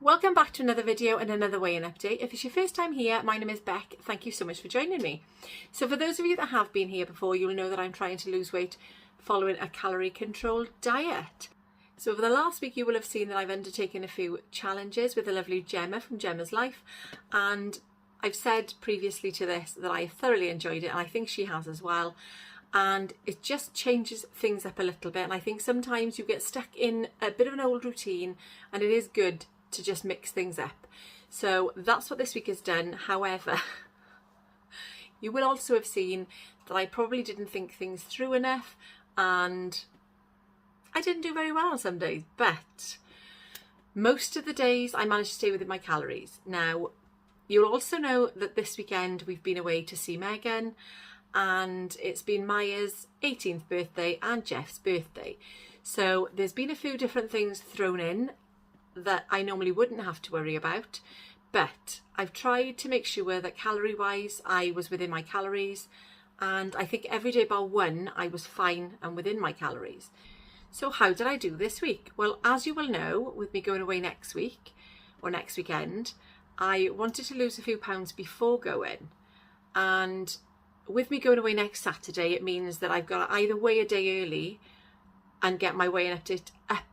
Welcome back to another video and another weigh-in update. If it's your first time here, my name is Beck. Thank you so much for joining me. So for those of you that have been here before, you'll know that I'm trying to lose weight following a calorie controlled diet. So over the last week, you will have seen that I've undertaken a few challenges with the lovely Gemma from Gemma's Life. And I've said previously to this that I thoroughly enjoyed it, and I think she has as well. And it just changes things up a little bit. And I think sometimes you get stuck in a bit of an old routine, and it is good to just mix things up. So that's what this week has done. However, you will also have seen that I probably didn't think things through enough, and I didn't do very well on some days, but most of the days I managed to stay within my calories. Now, you'll also know that this weekend we've been away to see Megan, and it's been Maya's 18th birthday and Jeff's birthday. So there's been a few different things thrown in that I normally wouldn't have to worry about, but I've tried to make sure that calorie wise I was within my calories, and I think every day bar one I was fine and within my calories. So how did I do this week? Well, as you will know, with me going away next week or next weekend, I wanted to lose a few pounds before going, and with me going away next Saturday, it means that I've got to either weigh a day early and get my weigh-in update up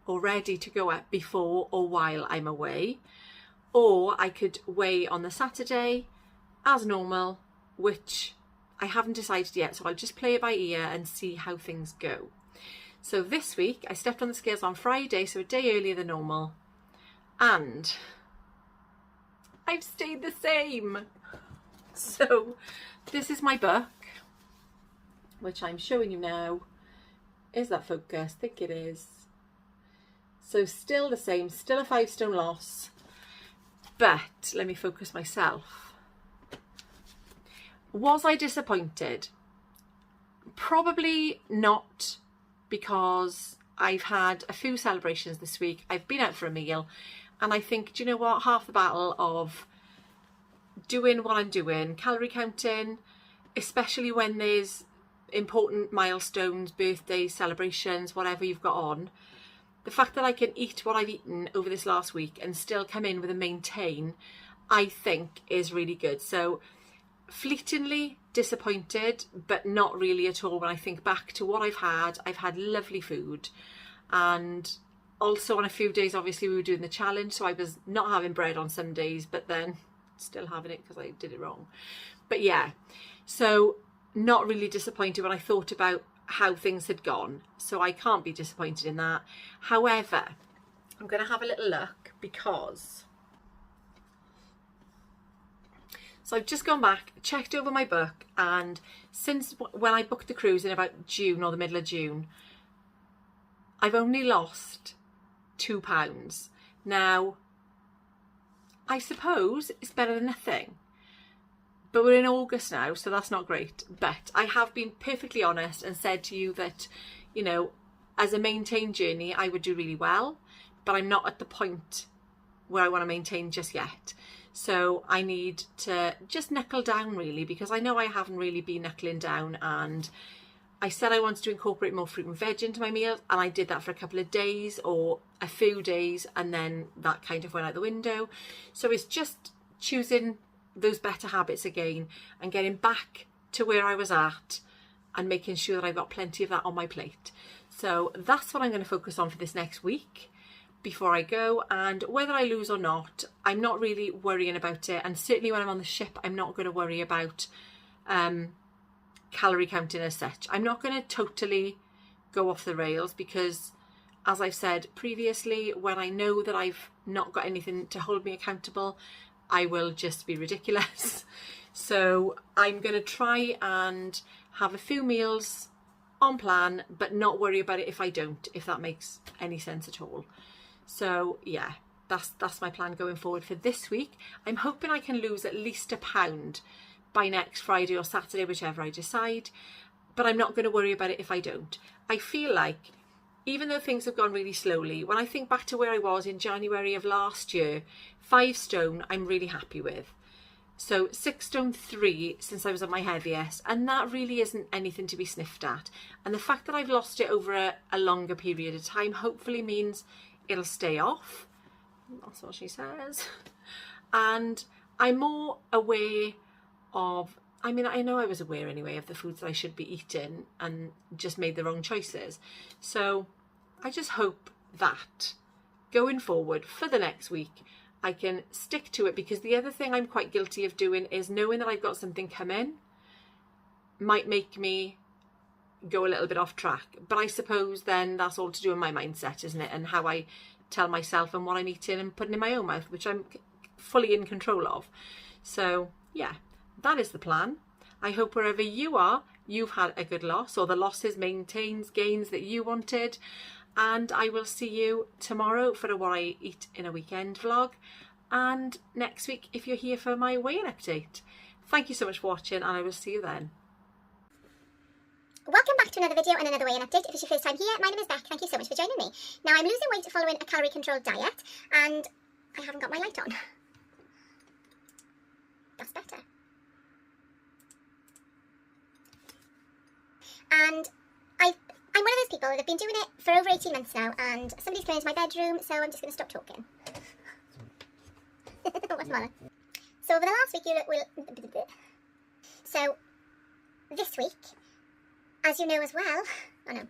or ready to go up before or while I'm away, or I could weigh on the Saturday as normal, which I haven't decided yet, so I'll just play it by ear and see how things go. So this week I stepped on the scales on Friday, so a day earlier than normal, and I've stayed the same. So this is my book, which I'm showing you now. Is that focused? I think it is. So still the same, still a 5 stone loss, but let me focus myself. Was I disappointed? Probably not, because I've had a few celebrations this week. I've been out for a meal, and I think, do you know what, half the battle of doing what I'm doing, calorie counting, especially when there's important milestones, birthdays, celebrations, whatever you've got on, the fact that I can eat what I've eaten over this last week and still come in with a maintain, I think is really good. So fleetingly disappointed, but not really at all when I think back to what I've had. I've had lovely food, and also on a few days obviously we were doing the challenge, so I was not having bread on some days, but then still having it because I did it wrong. But yeah, so not really disappointed when I thought about how things had gone, so I can't be disappointed in that. However, I'm going to have a little look, because so I've just gone back, checked over my book, and since when I booked the cruise in about June or the middle of June, I've only lost £2. Now, I suppose it's better than nothing, but we're in August now, so that's not great. But I have been perfectly honest and said to you that, you know, as a maintained journey, I would do really well, but I'm not at the point where I want to maintain just yet. So I need to just knuckle down really, because I know I haven't really been knuckling down, and I said I wanted to incorporate more fruit and veg into my meals, and I did that for a couple of days or a few days, and then that kind of went out the window. So it's just choosing those better habits again and getting back to where I was at and making sure that I've got plenty of that on my plate. So that's what I'm going to focus on for this next week before I go, and whether I lose or not, I'm not really worrying about it, and certainly when I'm on the ship I'm not going to worry about calorie counting as such. I'm not going to totally go off the rails, because as I've said previously, when I know that I've not got anything to hold me accountable, I will just be ridiculous. So I'm going to try and have a few meals on plan, but not worry about it if I don't, if that makes any sense at all. So yeah, that's my plan going forward for this week. I'm hoping I can lose at least £1 by next Friday or Saturday, whichever I decide, but I'm not going to worry about it if I don't. I feel like, even though things have gone really slowly, when I think back to where I was in January of last year, 5 stone I'm really happy with. So 6 stone 3 since I was at my heaviest, and that really isn't anything to be sniffed at. And the fact that I've lost it over a longer period of time hopefully means it'll stay off. That's what she says. And I'm more aware of, I mean, I know I was aware anyway of the foods that I should be eating and just made the wrong choices. So I just hope that going forward for the next week, I can stick to it, because the other thing I'm quite guilty of doing is knowing that I've got something coming might make me go a little bit off track. But I suppose then that's all to do with my mindset, isn't it? And how I tell myself and what I'm eating and putting in my own mouth, which I'm fully in control of. So yeah, that is the plan. I hope wherever you are, you've had a good loss, or the losses maintains gains that you wanted. And I will see you tomorrow for a what I eat in a weekend vlog, and next week if you're here for my weigh-in update. Thank you so much for watching, and I will see you then. Welcome back to another video and another weigh-in update. If it's your first time here, my name is Beck. Thank you so much for joining me. Now, I'm losing weight following a calorie controlled diet, and I haven't got my light on. That's better. And I'm one of those people that have been doing it for over 18 months now, and somebody's come into my bedroom, so I'm just going to stop talking. What's the matter? So over the last week, So this week, as you know as well, oh no,